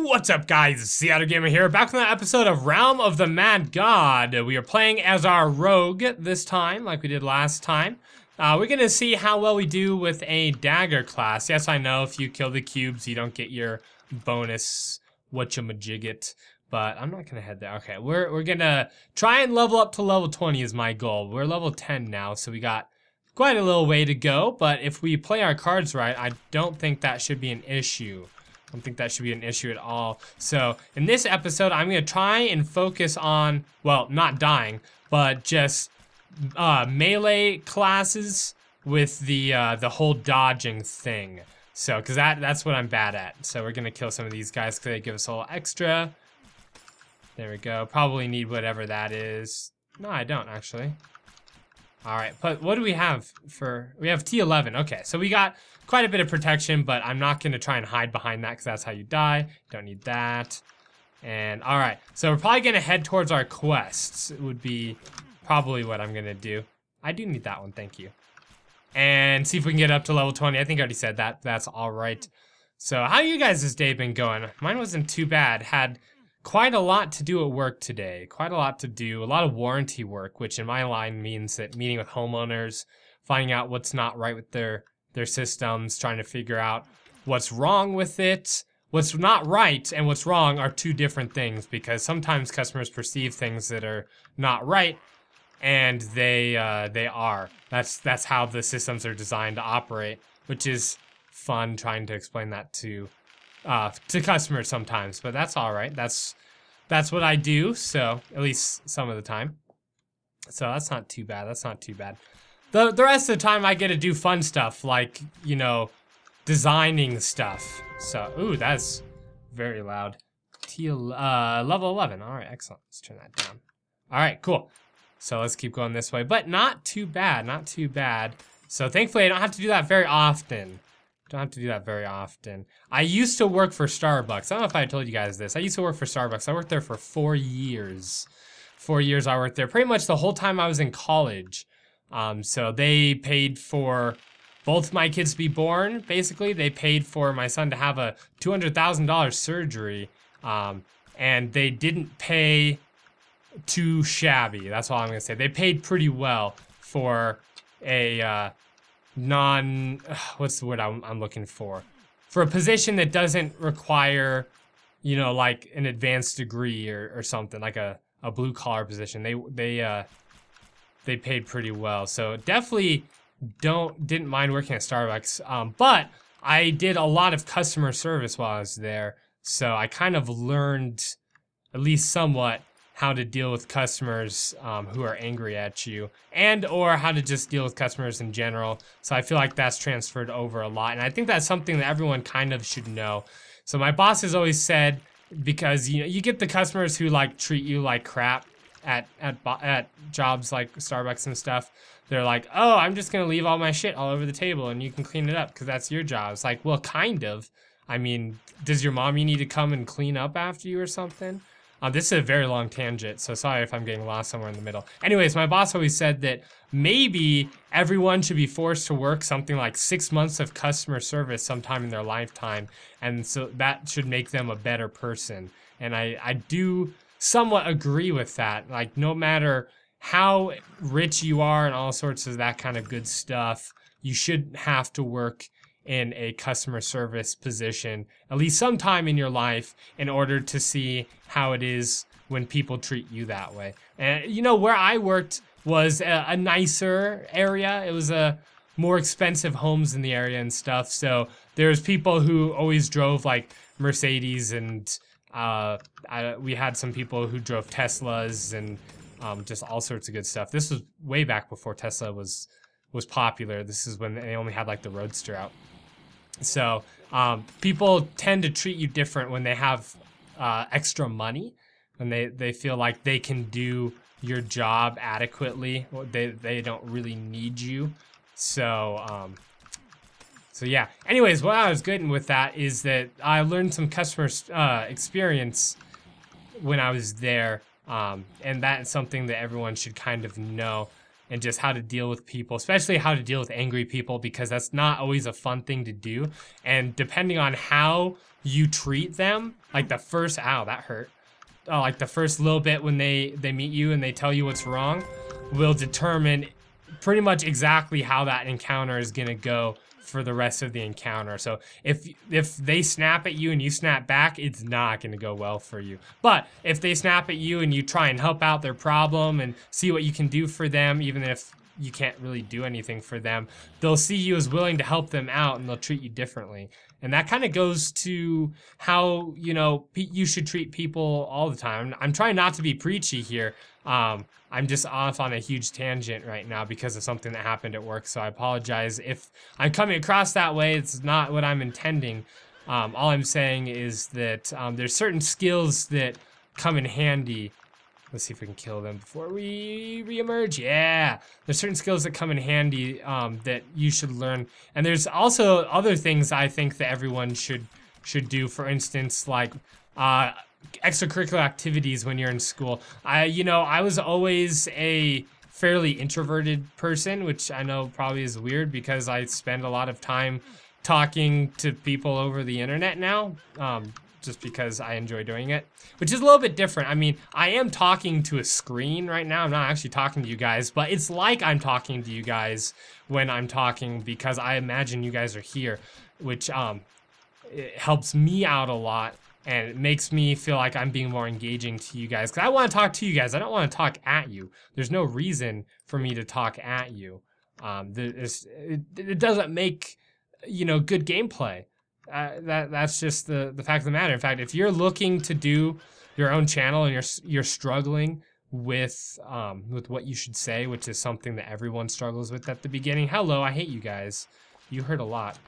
What's up, guys? It's SeaOtterGamer here, back with another episode of Realm of the Mad God. We are playing as our rogue this time, like we did last time. We're gonna see how well we do with a dagger class. Yes, I know if you kill the cubes, you don't get your bonus whatchamajigget, but I'm not gonna head there. Okay, we're gonna try and level up to level 20 is my goal. We're level 10 now, so we got quite a little way to go, but if we play our cards right, I don't think that should be an issue. I don't think that should be an issue at all. So in this episode, I'm gonna try and focus on, well, not dying, but just melee classes with the whole dodging thing. So, cause that's what I'm bad at. So we're gonna kill some of these guys because they give us a little extra. There we go. Probably need whatever that is. No, I don't actually. All right, but what do we have for? We have T11. Okay, so we got quite a bit of protection, but I'm not gonna try and hide behind that because that's how you die. Don't need that. And all right, so we're probably gonna head towards our quests. It would be probably what I'm gonna do. I do need that one, thank you. And see if we can get up to level 20. I think I already said that. That's all right. So how you guys this day been going? Mine wasn't too bad. Had quite a lot to do at work today. Quite a lot to do. A lot of warranty work, which in my line means that meeting with homeowners, finding out what's not right with their systems, trying to figure out what's wrong with it. What's not right and what's wrong are two different things because sometimes customers perceive things that are not right, and they are. That's how the systems are designed to operate, which is fun trying to explain that to customers sometimes, but that's all right. That's what I do, so at least some of the time. So that's not too bad. That's not too bad. The rest of the time I get to do fun stuff like, you know, designing stuff. So, ooh, that's very loud. Level 11. All right, excellent. Let's turn that down. All right, cool. So let's keep going this way, but not too bad. Not too bad. So thankfully I don't have to do that very often. Don't have to do that very often. I used to work for Starbucks. I don't know if I told you guys this. I used to work for Starbucks. I worked there for 4 years. 4 years I worked there. Pretty much the whole time I was in college. So they paid for both my kids to be born, basically. They paid for my son to have a $200,000 surgery. And they didn't pay too shabby. That's all I'm gonna say. They paid pretty well for a what's the word I'm looking for? For a position that doesn't require, you know, like an advanced degree or something, like a blue collar position. They paid pretty well. So definitely didn't mind working at Starbucks. But I did a lot of customer service while I was there. So I kind of learned, at least somewhat, how to deal with customers who are angry at you, and or how to just deal with customers in general. So I feel like that's transferred over a lot, and I think that's something that everyone kind of should know. So my boss has always said, because you know, you get the customers who like treat you like crap at jobs like Starbucks and stuff. They're like, oh, I'm just gonna leave all my shit all over the table and you can clean it up because that's your job. It's like, well, kind of. I mean, does your mommy need to come and clean up after you or something? This is a very long tangent, so sorry if I'm getting lost somewhere in the middle. Anyways, my boss always said that maybe everyone should be forced to work something like 6 months of customer service sometime in their lifetime, and so that should make them a better person. And I do somewhat agree with that. Like, no matter how rich you are and all sorts of that kind of good stuff, you shouldn't have to work in a customer service position, at least sometime in your life, in order to see how it is when people treat you that way. And you know, where I worked was a nicer area. It was a more expensive homes in the area and stuff. So there's people who always drove like Mercedes, and we had some people who drove Teslas and just all sorts of good stuff. This was way back before Tesla was popular. This is when they only had like the Roadster out. So people tend to treat you different when they have extra money, when they feel like they can do your job adequately. They don't really need you. So so yeah. Anyways, what I was getting with that is that I learned some customer experience when I was there, and that's something that everyone should kind of know. and just how to deal with people, especially how to deal with angry people, because that's not always a fun thing to do. And depending on how you treat them, like the first, ow, that hurt. Oh, like the first little bit when they meet you and they tell you what's wrong will determine pretty much exactly how that encounter is gonna go for the rest of the encounter. So if they snap at you and you snap back, it's not gonna go well for you. But if they snap at you and you try and help out their problem and see what you can do for them, even if you can't really do anything for them, they'll see you as willing to help them out and they'll treat you differently. And that kind of goes to how, you know, you should treat people all the time. I'm trying not to be preachy here. I'm just off on a huge tangent right now because of something that happened at work, so I apologize if I'm coming across that way. It's not what I'm intending. All I'm saying is that there's certain skills that come in handy. Let's see if we can kill them before we re-emerge. Yeah, there's certain skills that come in handy that you should learn, and there's also other things I think that everyone should do. For instance, like extracurricular activities when you're in school. I was always a fairly introverted person, which I know probably is weird because I spend a lot of time talking to people over the internet now, just because I enjoy doing it, which is a little bit different. I mean, I am talking to a screen right now. I'm not actually talking to you guys, but it's like I'm talking to you guys when I'm talking because I imagine you guys are here, which it helps me out a lot. And it makes me feel like I'm being more engaging to you guys. Because I want to talk to you guys. I don't want to talk at you. There's no reason for me to talk at you. It doesn't make, you know, good gameplay. That's just the fact of the matter. In fact, if you're looking to do your own channel and you're struggling with what you should say, which is something that everyone struggles with at the beginning. Hello, I hate you guys. You hurt a lot.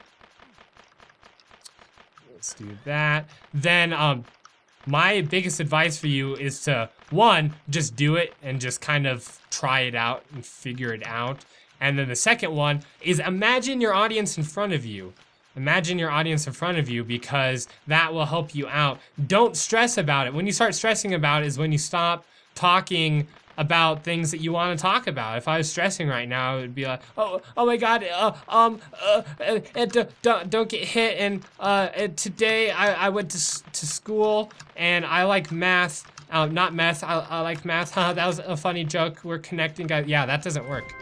Let's do that. Then my biggest advice for you is to, one, just do it and just kind of try it out and figure it out. And then the second one is imagine your audience in front of you. Imagine your audience in front of you because that will help you out. Don't stress about it. When you start stressing about it is when you stop talking about things that you want to talk about. If I was stressing right now, it would be like, oh my God, don't get hit. And today I went to school and I like math. Not meth. I like math. That was a funny joke. We're connecting, guys. Yeah, that doesn't work.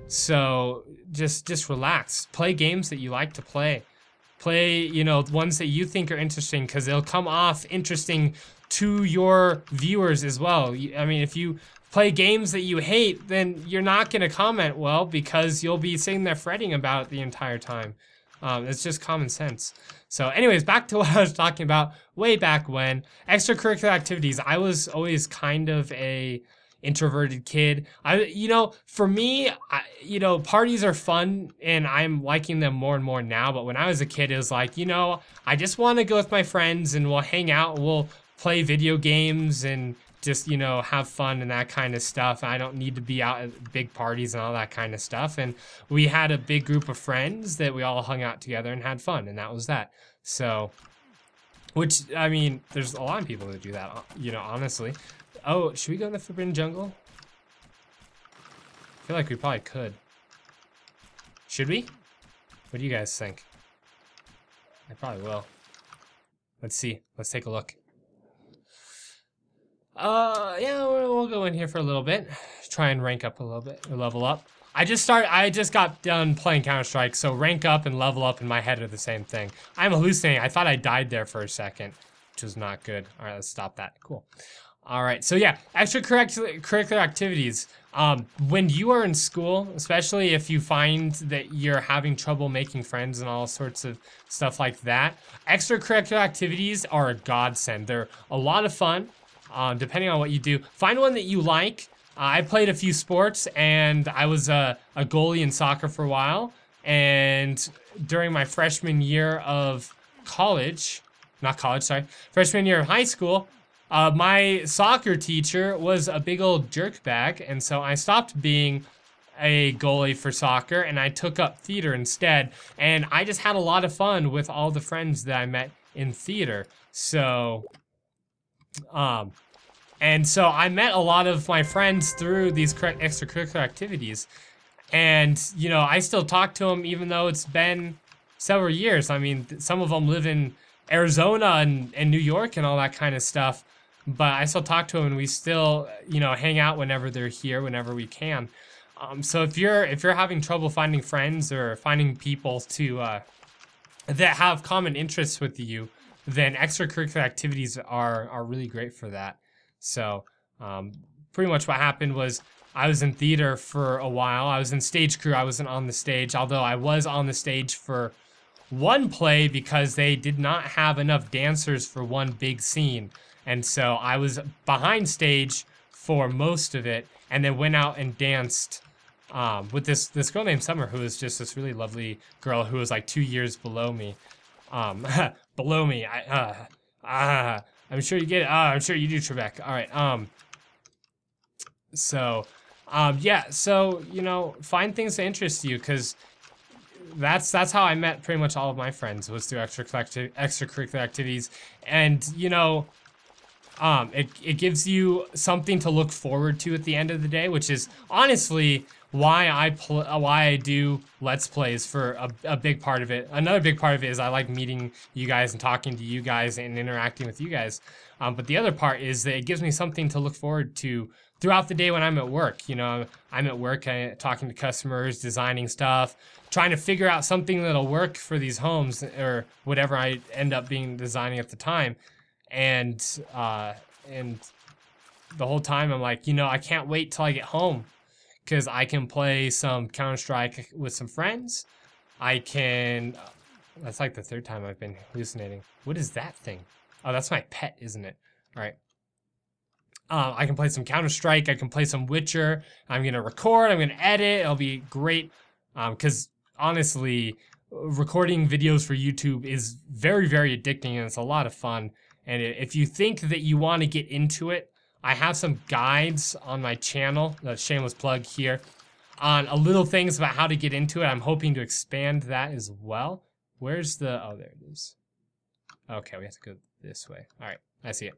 So just relax. Play games that you like to play. Play, you know, ones that you think are interesting because they'll come off interesting to your viewers as well. I mean, if you play games that you hate, then you're not going to comment well because you'll be sitting there fretting about it the entire time. It's just common sense. So anyways, back to what I was talking about way back when. Extracurricular activities. I was always kind of a introverted kid. For me, parties are fun and I'm liking them more and more now. But when I was a kid, it was like, I just want to go with my friends and we'll hang out and we'll play video games and just, have fun and that kind of stuff. I don't need to be out at big parties and all that kind of stuff. And we had a big group of friends that we all hung out together and had fun, and that was that. So, which, I mean, there's a lot of people that do that, honestly. Oh, should we go in the Forbidden Jungle? I feel like we probably could. Should we? What do you guys think? I probably will. Let's see. Let's take a look. Yeah, we'll go in here for a little bit. Try and rank up a little bit, or level up. I just got done playing Counter-Strike, so rank up and level up in my head are the same thing. I'm hallucinating. I thought I died there for a second, which was not good. All right, let's stop that. Cool. All right, so yeah, extracurricular activities. When you are in school, especially if you find that you're having trouble making friends and all sorts of stuff like that, extracurricular activities are a godsend. They're a lot of fun. Depending on what you do. Find one that you like. I played a few sports and I was a goalie in soccer for a while. And during my freshman year of freshman year of high school, my soccer teacher was a big old jerkbag. And so I stopped being a goalie for soccer and I took up theater instead. And I just had a lot of fun with all the friends that I met in theater. So, And so I met a lot of my friends through these extracurricular activities. And, you know, I still talk to them even though it's been several years. I mean, some of them live in Arizona and New York and all that kind of stuff. But I still talk to them, and we still, you know, hang out whenever they're here, whenever we can. So if you're having trouble finding friends or finding people to that have common interests with you, then extracurricular activities are really great for that. So pretty much what happened was I was in theater for a while. I was in stage crew. I wasn't on the stage, although I was on the stage for one play because they did not have enough dancers for one big scene. And so I was behind stage for most of it, and then went out and danced with this girl named Summer, who was just this really lovely girl who was like 2 years below me. Below me. I'm sure you get it. I'm sure you do, Trebek. All right. Yeah. So, you know, find things that interest you, because that's how I met pretty much all of my friends, was through extracurricular activities. And, you know, it gives you something to look forward to at the end of the day, which is honestly why I do Let's Plays for a big part of it. Another big part of it is I like meeting you guys and talking to you guys and interacting with you guys. But the other part is that it gives me something to look forward to throughout the day when I'm at work. You know, I'm at work talking to customers, designing stuff, trying to figure out something that'll work for these homes or whatever I end up designing at the time. And the whole time I'm like, you know, I can't wait till I get home, because I can play some Counter-Strike with some friends. I can, that's like the third time I've been hallucinating. What is that thing? Oh, that's my pet, isn't it? All right. I can play some Counter-Strike. I can play some Witcher. I'm going to record. I'm going to edit. It'll be great. Because honestly, recording videos for YouTube is very, very addicting, and it's a lot of fun. And if you think that you want to get into it, I have some guides on my channel, a shameless plug here, on a little things about how to get into it. I'm hoping to expand that as well. Where's the, oh, there it is. Okay, we have to go this way. All right, I see it.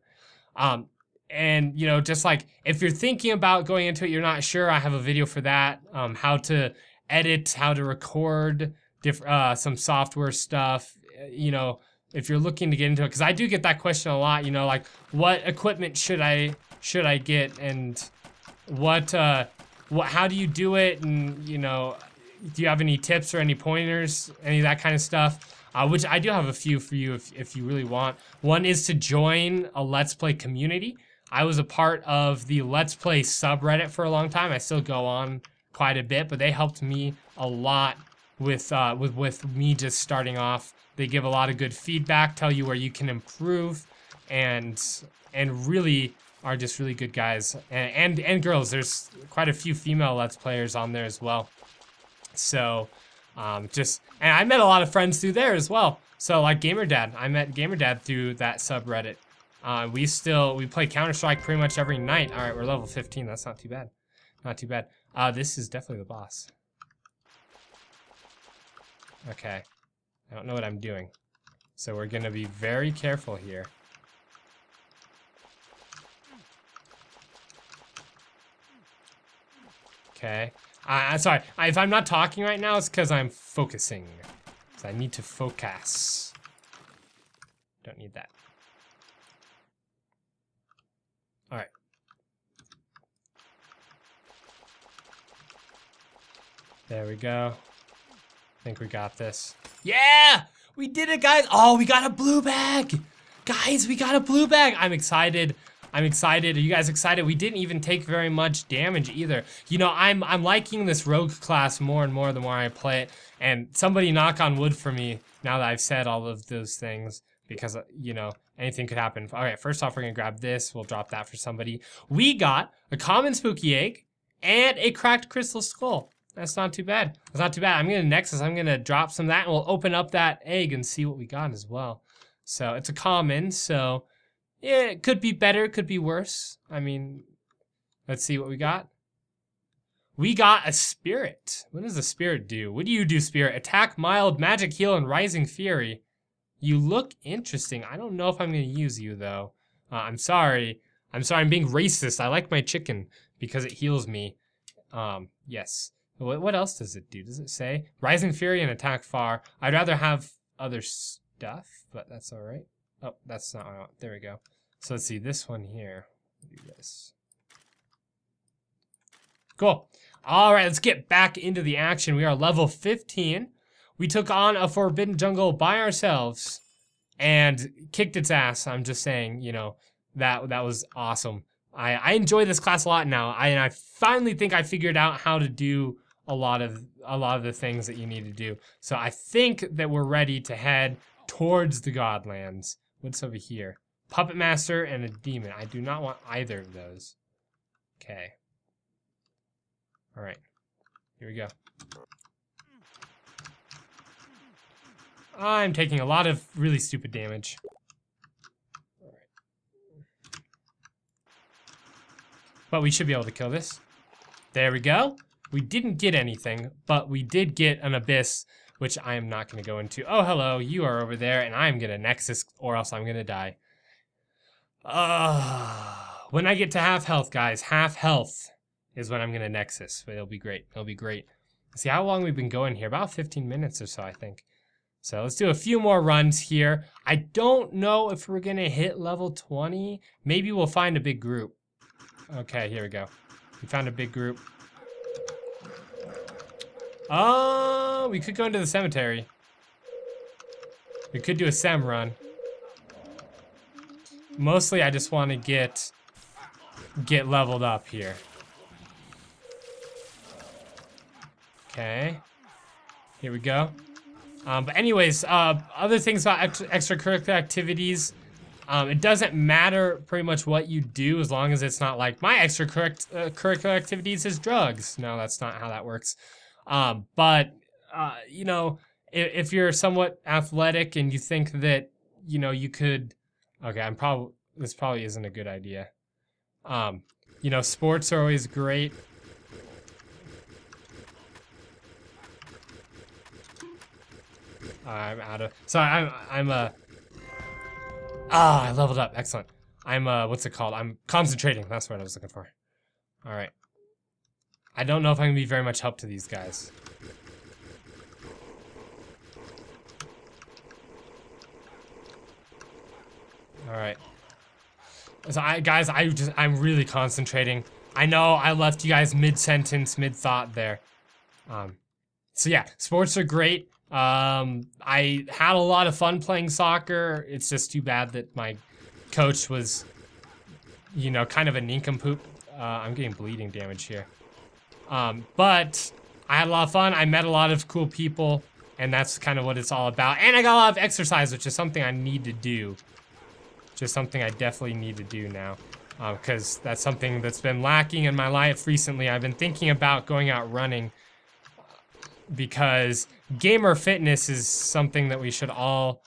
And, you know, just like, if you're thinking about going into it, you're not sure, I have a video for that. How to edit, how to record, some software stuff, you know, if you're looking to get into it, because I do get that question a lot, you know, like, what equipment should I get, and how do you do it, and, you know, do you have any tips or any pointers, any of that kind of stuff? Which I do have a few for you if you really want. One is to join a Let's Play community. I was a part of the Let's Play subreddit for a long time. I still go on quite a bit, but they helped me a lot with me just starting off. They give a lot of good feedback, tell you where you can improve, and really are just really good guys and girls. There's quite a few female Let's Players on there as well. So and I met a lot of friends through there as well. So like GamerDad, I met GamerDad through that subreddit. We play Counter-Strike pretty much every night. All right, we're level 15. That's not too bad. Not too bad. This is definitely the boss. Okay. I don't know what I'm doing. So we're gonna be very careful here. Okay. Sorry. If I'm not talking right now, it's because I'm focusing. So I need to focus. Don't need that. All right. There we go. I think we got this. Yeah! We did it, guys! Oh, we got a blue bag! Guys, we got a blue bag! I'm excited. I'm excited. Are you guys excited? We didn't even take very much damage either. You know, I'm liking this rogue class more and more the more I play it. And somebody knock on wood for me now that I've said all of those things, because, you know, anything could happen. All right, first off, we're gonna grab this. We'll drop that for somebody. We got a common spooky egg and a cracked crystal skull. That's not too bad. That's not too bad. I'm gonna drop some of that, and we'll open up that egg and see what we got as well. So it's a common, so yeah, it could be better, it could be worse. I mean, let's see what we got. We got a spirit. What does a spirit do? What do you do, spirit? Attack, mild, magic, heal, and rising fury. You look interesting. I don't know if I'm gonna use you though. I'm sorry. I'm sorry, I'm being racist. I like my chicken because it heals me. Yes. What else does it do? Does it say? Rising Fury and Attack Far. I'd rather have other stuff, but that's all right. Oh, that's not what I want. There we go. So let's see, this one here. Do this. Cool. All right, let's get back into the action. We are level 15. We took on a forbidden jungle by ourselves and kicked its ass. I'm just saying, you know, that was awesome. I enjoy this class a lot now. I finally think I figured out how to do a lot of the things that you need to do. So I think that we're ready to head towards the Godlands. What's over here? Puppet Master and a demon. I do not want either of those. Okay. All right. Here we go. I'm taking a lot of really stupid damage. All right. But we should be able to kill this. There we go. We didn't get anything, but we did get an abyss, which I am not going to go into. Oh, hello. You are over there, and I'm going to nexus, or else I'm going to die. When I get to half health, guys, half health is when I'm going to nexus. But it'll be great. It'll be great. See how long we've been going here? About 15 minutes or so, I think. So let's do a few more runs here. I don't know if we're going to hit level 20. Maybe we'll find a big group. Okay, here we go. We found a big group. Oh, we could go into the cemetery. We could do a sem run. Mostly, I just want to get leveled up here. Okay. Here we go. But anyways, other things about extracurricular activities. It doesn't matter pretty much what you do as long as it's not like my extracurricular activities is drugs. No, that's not how that works. But you know, if you're somewhat athletic and you think that, you know, you could, okay, this probably isn't a good idea. You know, sports are always great. I'm out of, sorry, I leveled up, excellent. What's it called? I'm concentrating, that's what I was looking for. All right. I don't know if I can be very much help to these guys. All right. So I'm really concentrating. I know I left you guys mid-sentence, mid-thought there. So yeah, sports are great. I had a lot of fun playing soccer. It's just too bad that my coach was, you know, kind of a nincompoop. I'm getting bleeding damage here. But I had a lot of fun. I met a lot of cool people, and that's kind of what it's all about. And I got a lot of exercise, which is something I need to do. Just something I definitely need to do now. Because that's something that's been lacking in my life recently. I've been thinking about going out running because gamer fitness is something that we should all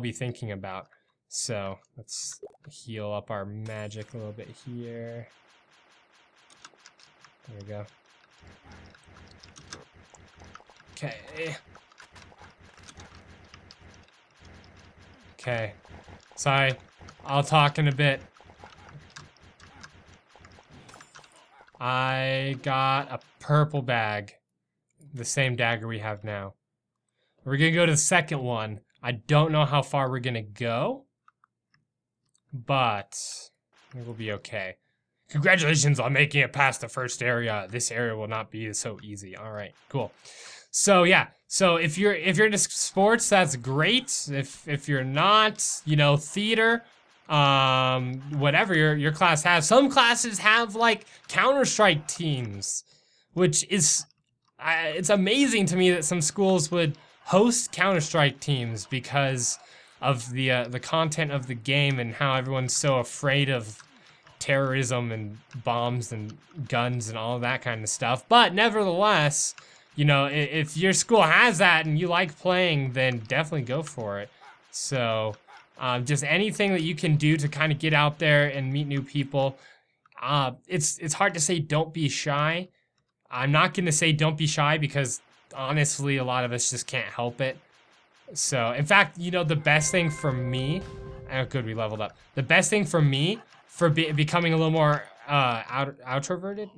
be thinking about. So let's heal up our magic a little bit here. There we go. Okay. Okay. Sorry. I'll talk in a bit. I got a purple bag. The same dagger we have now. We're gonna go to the second one. I don't know how far we're gonna go, but I think we'll be okay. Congratulations on making it past the first area. This area will not be so easy. All right, cool. So yeah, so if you're into sports, that's great. If you're not, you know, theater, whatever your class has. Some classes have like Counter-Strike teams, which is it's amazing to me that some schools would host Counter-Strike teams because of the content of the game and how everyone's so afraid of terrorism and bombs and guns and all of that kind of stuff. But nevertheless, you know, if your school has that and you like playing, then definitely go for it. So just anything that you can do to kind of get out there and meet new people. It's hard to say don't be shy. I'm not going to say don't be shy because honestly, a lot of us just can't help it. So, in fact, you know, the best thing for me Oh, good, we leveled up. The best thing for me, for becoming a little more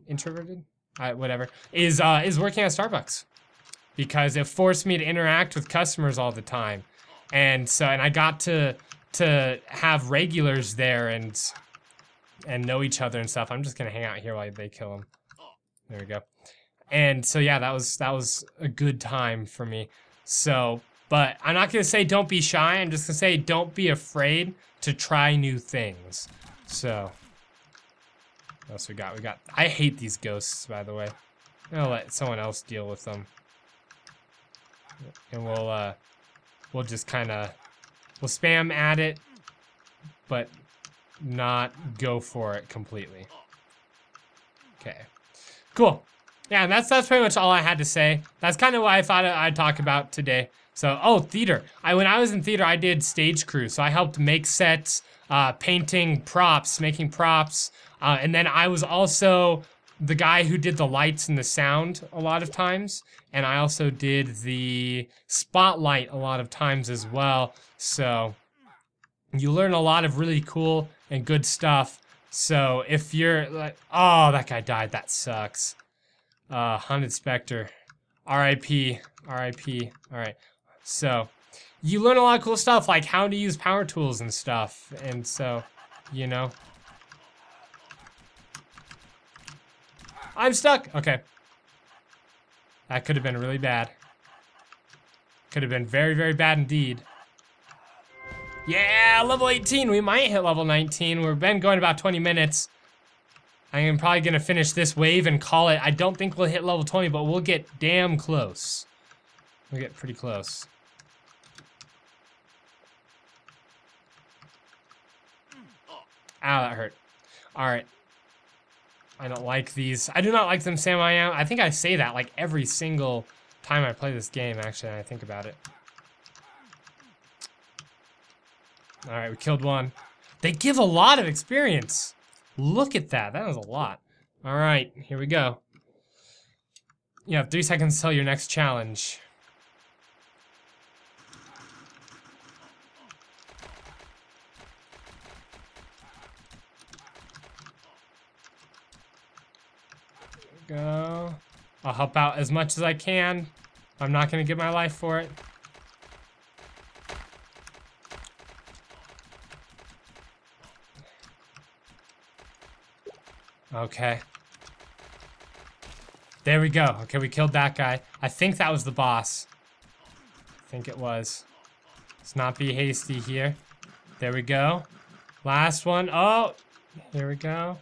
introverted, whatever, is working at Starbucks. Because it forced me to interact with customers all the time. And I got to have regulars there and know each other and stuff. I'm just gonna hang out here while they kill him. There we go. And so yeah, that was a good time for me. So, but I'm not gonna say don't be shy. I'm just gonna say don't be afraid to try new things. So, what else we got? I hate these ghosts, by the way. I'm gonna let someone else deal with them. And we'll just we'll spam at it, but not go for it completely. Okay, cool. Yeah, and that's pretty much all I had to say. That's kind of what I thought I'd talk about today. So, oh, theater. When I was in theater, I did stage crew. So I helped make sets, painting props, making props, and then I was also the guy who did the lights and the sound a lot of times. And I also did the spotlight a lot of times as well. So you learn a lot of really cool and good stuff. So if you're like, oh, that guy died, that sucks. Haunted Spectre, RIP, RIP. All right, so you learn a lot of cool stuff, like how to use power tools and stuff. And so, you know. I'm stuck. Okay. That could have been really bad. Could have been very, very bad indeed. Yeah, level 18. We might hit level 19. We've been going about 20 minutes. I am probably going to finish this wave and call it. I don't think we'll hit level 20, but we'll get damn close. We'll get pretty close. Ow, that hurt. All right. I don't like these. I do not like them, Sam. I think I say that like every single time I play this game, actually, and I think about it. All right, we killed one. They give a lot of experience. Look at that. That was a lot. All right, here we go. You have 3 seconds till your next challenge. Go. I'll help out as much as I can. I'm not gonna give my life for it. Okay. There we go. Okay, we killed that guy. I think that was the boss. I think it was. Let's not be hasty here. There we go. Last one. Oh, here we go.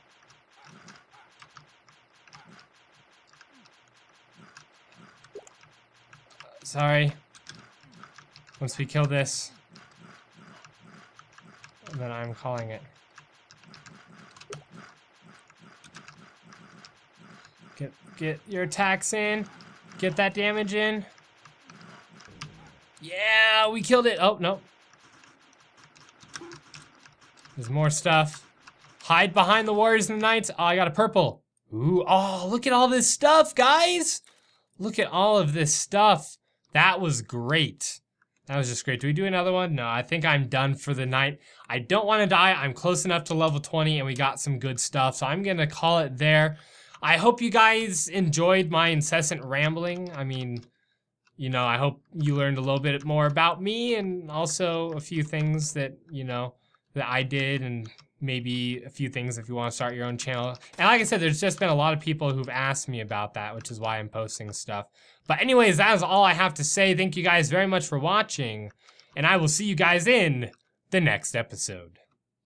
Sorry. Once we kill this, then I'm calling it. Get your attacks in. Get that damage in. Yeah, we killed it. Oh, no. There's more stuff. Hide behind the Warriors and the Knights. Oh, I got a purple. Ooh, oh, look at all this stuff, guys. Look at all of this stuff. That was great. That was just great. Do we do another one? No, I think I'm done for the night. I don't want to die. I'm close enough to level 20 and we got some good stuff. So I'm going to call it there. I hope you guys enjoyed my incessant rambling. I mean, you know, I hope you learned a little bit more about me and also a few things that, you know, that I did and maybe a few things if you want to start your own channel. And like I said, there's just been a lot of people who've asked me about that, which is why I'm posting stuff. But anyways, that is all I have to say. Thank you guys very much for watching, and I will see you guys in the next episode.